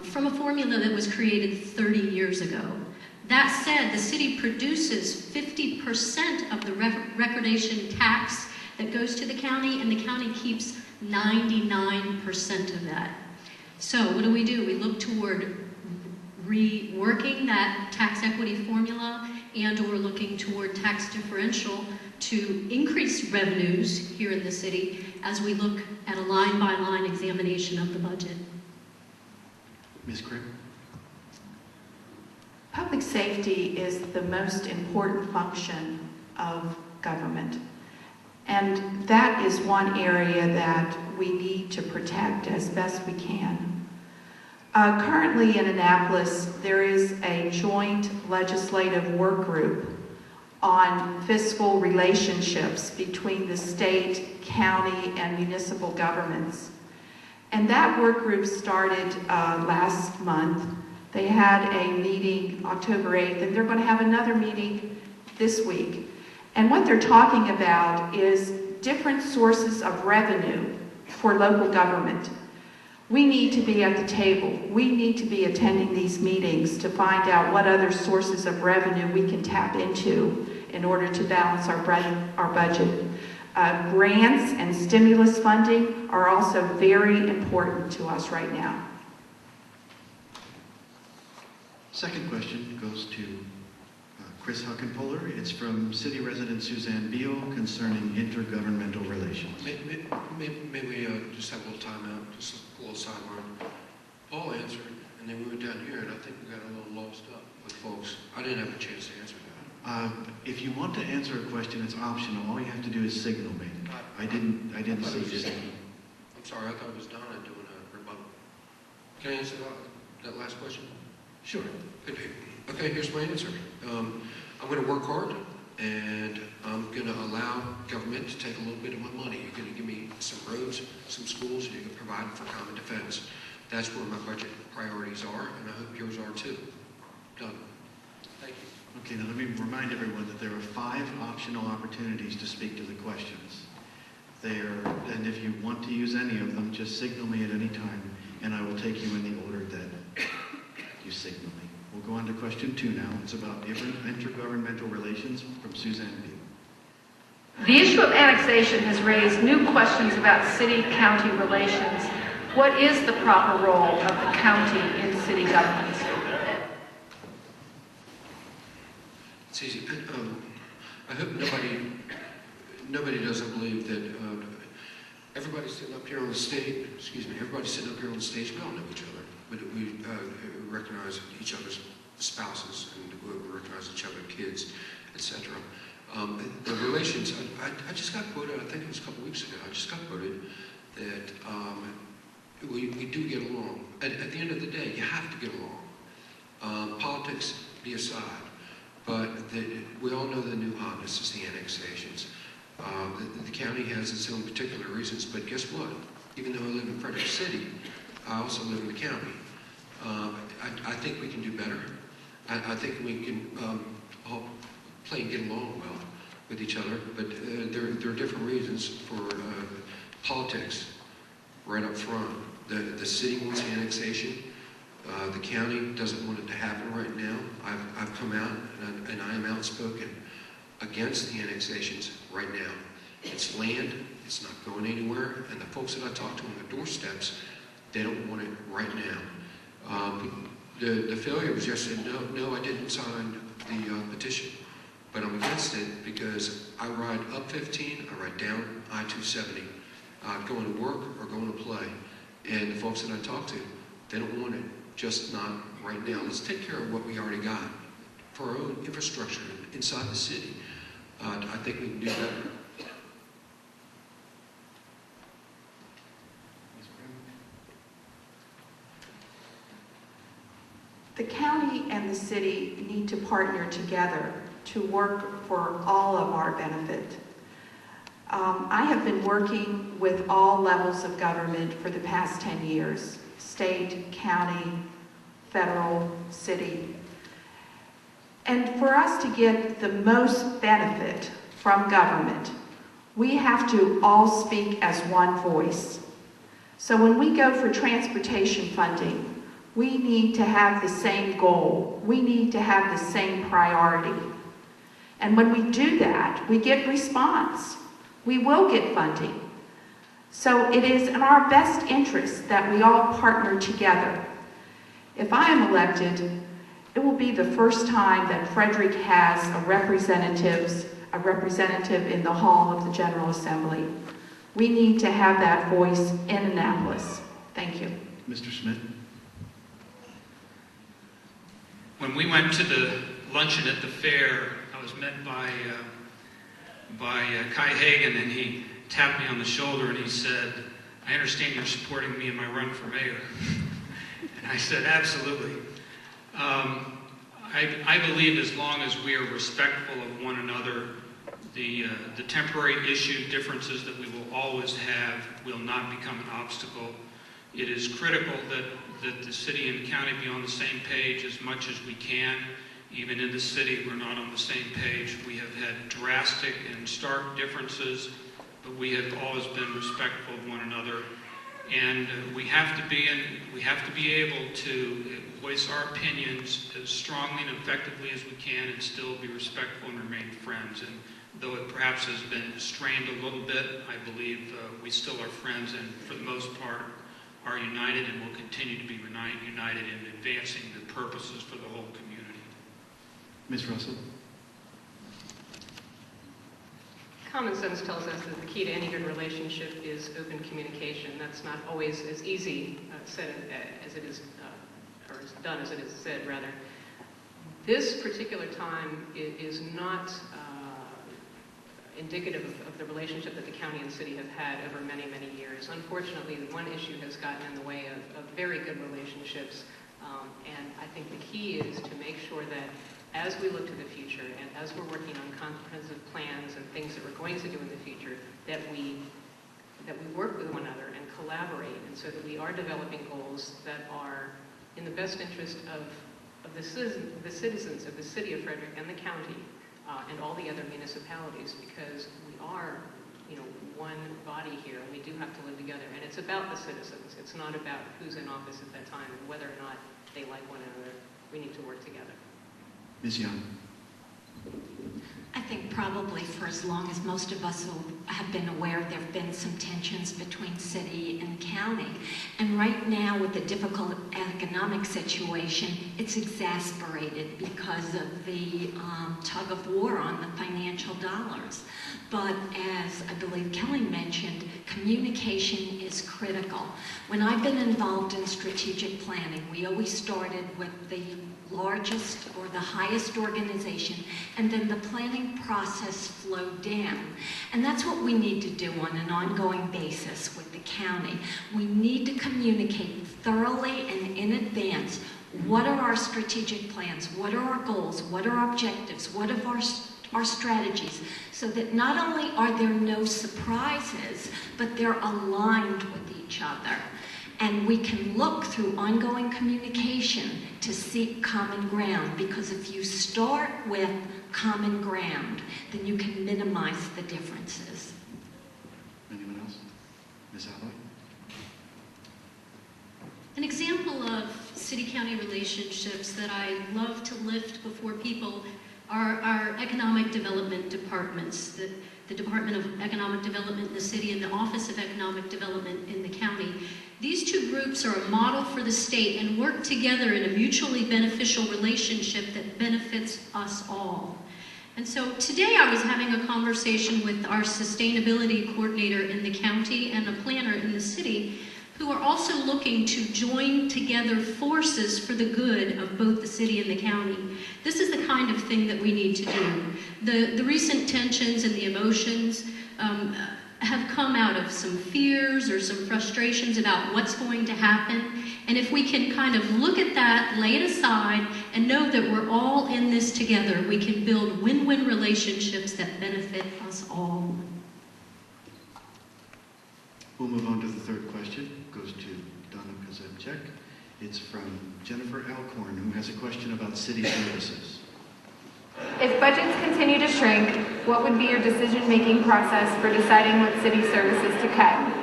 from a formula that was created 30 years ago. That said, the city produces 50% of the recordation tax that goes to the county, and the county keeps 99% of that. So what do? We look toward reworking that tax equity formula, and or looking toward tax differential to increase revenues here in the city as we look at a line-by-line examination of the budget. Ms. Crimm? Public safety is the most important function of government. And that is one area that we need to protect as best we can. Currently in Annapolis, there is a joint legislative work group on fiscal relationships between the state, county, and municipal governments. And that work group started last month. They had a meeting October 8th, and they're going to have another meeting this week. And what they're talking about is different sources of revenue for local government. We need to be at the table. We need to be attending these meetings to find out what other sources of revenue we can tap into in order to balance our budget. Grants and stimulus funding are also very important to us right now. Second question goes to Chris Huckenpohler. It's from city resident Suzanne Beal concerning intergovernmental relations. May we just have a little time out, just a little sideline? Paul answered, and then we went down here, and I think we got a little lost up with folks. I didn't have a chance to answer that. If you want to answer a question, it's optional. All you have to do is signal me. I didn't see you signal. I'm sorry, I thought it was Donna doing a rebuttal. Can I answer that last question? Sure. Okay, here's my answer. I'm going to work hard, and I'm going to allow government to take a little bit of my money. You're going to give me some roads, some schools, and you're going to provide for common defense. That's where my budget priorities are, and I hope yours are too. Done. Thank you. Okay, now let me remind everyone that there are 5 optional opportunities to speak to the questions. And if you want to use any of them, just signal me at any time, and I will take you in the order that you signal me. We'll go on to question 2 now. It's about intergovernmental relations from Suzanne Beal. The issue of annexation has raised new questions about city-county relations. What is the proper role of the county in city government? It's easy. I hope nobody doesn't believe that everybody's sitting up here on the stage. Everybody's sitting up here on the stage. We all know each other, but we recognize each other's spouses, and we recognize each other's kids, etc. The relations. I just got quoted. I think it was a couple weeks ago. I just got quoted that we do get along. At the end of the day, you have to get along. Politics be aside. But we all know the new hotness is the annexations. The county has its own particular reasons, but guess what? Even though I live in Frederick City, I also live in the county. I think we can do better. I think we can all play and get along well with each other, but there are different reasons for politics right up front. The city wants annexation. The county doesn't want it to happen right now. I've come out and I am outspoken against the annexations right now. It's land, it's not going anywhere, and the folks that I talk to on the doorsteps, they don't want it right now. The failure was yesterday. No, I didn't sign the petition, but I'm against it because I ride up 15, I ride down I-270, going to work or going to play, and the folks that I talk to, they don't want it. Just not right now. Let's take care of what we already got for our own infrastructure inside the city. I think we can do better. The county and the city need to partner together to work for all of our benefit. I have been working with all levels of government for the past 10 years. State, county, federal, city. And for us to get the most benefit from government, we have to all speak as one voice. So when we go for transportation funding, We need to have the same goal. We need to have the same priority. And when we do that, we get response. We will get funding. So it is in our best interest that we all partner together. If I am elected, it will be the first time that Frederick has a representative in the hall of the General Assembly. We need to have that voice in Annapolis. Thank you. Mr. Smith? When we went to the luncheon at the fair, I was met by Kai Hagan, and he tapped me on the shoulder and he said, "I understand you're supporting me in my run for mayor." And I said, "Absolutely." I believe as long as we are respectful of one another, the temporary issue differences that we will always have will not become an obstacle. It is critical that the city and county be on the same page as much as we can. Even in the city, we're not on the same page. We have had drastic and stark differences, but we have always been respectful of one another. And we have to be able to voice our opinions as strongly and effectively as we can, and still be respectful and remain friends. And though it perhaps has been strained a little bit, I believe we still are friends, and for the most part are united, and will continue to be united in advancing the purposes for the whole community. Ms. Russell? Common sense tells us that the key to any good relationship is open communication. That's not always as easy said as it is, or as done as it is said, rather. This particular time is not indicative of the relationship that the county and city have had over many, many years. Unfortunately, one issue has gotten in the way of very good relationships, and I think the key is to make sure that as we look to the future and as we're working on comprehensive plans and things that we're going to do in the future, that we work with one another and collaborate, and so that we are developing goals that are in the best interest of the citizens of the city of Frederick and the county, and all the other municipalities, because we are, one body here, and we do have to live together. And it's about the citizens. It's not about who's in office at that time and whether or not they like one another. We need to work together. Ms. Young? I think probably for as long as most of us have been aware, there have been some tensions between city and county. And right now, with the difficult economic situation, it's exasperated because of the tug of war on the financial dollars. But as I believe Kelly mentioned, communication is critical. When I've been involved in strategic planning, we always started with the largest or the highest organization, and then the planning process flowed down. And that's what we need to do on an ongoing basis with the county. We need to communicate thoroughly and in advance what are our strategic plans, what are our goals, what are our objectives, what are our strategies, so that not only are there no surprises, but they're aligned with each other. And we can look through ongoing communication to seek common ground, because if you start with common ground, then you can minimize the differences. Anyone else? Ms. Alloy? An example of city-county relationships that I love to lift before people are our economic development departments, the Department of Economic Development in the city and the Office of Economic Development in the county. These two groups are a model for the state and work together in a mutually beneficial relationship that benefits us all. And so today I was having a conversation with our sustainability coordinator in the county and a planner in the city, who are also looking to join together forces for the good of both the city and the county. This is the kind of thing that we need to do. The recent tensions and the emotions have come out of some fears or some frustrations about what's going to happen. And if we can kind of look at that, lay it aside, and know that we're all in this together, we can build win-win relationships that benefit us all. We'll move on to the third question. It goes to Donna Kazemchek. It's from Jennifer Alcorn, who has a question about city services. If budgets continue to shrink, what would be your decision-making process for deciding what city services to cut?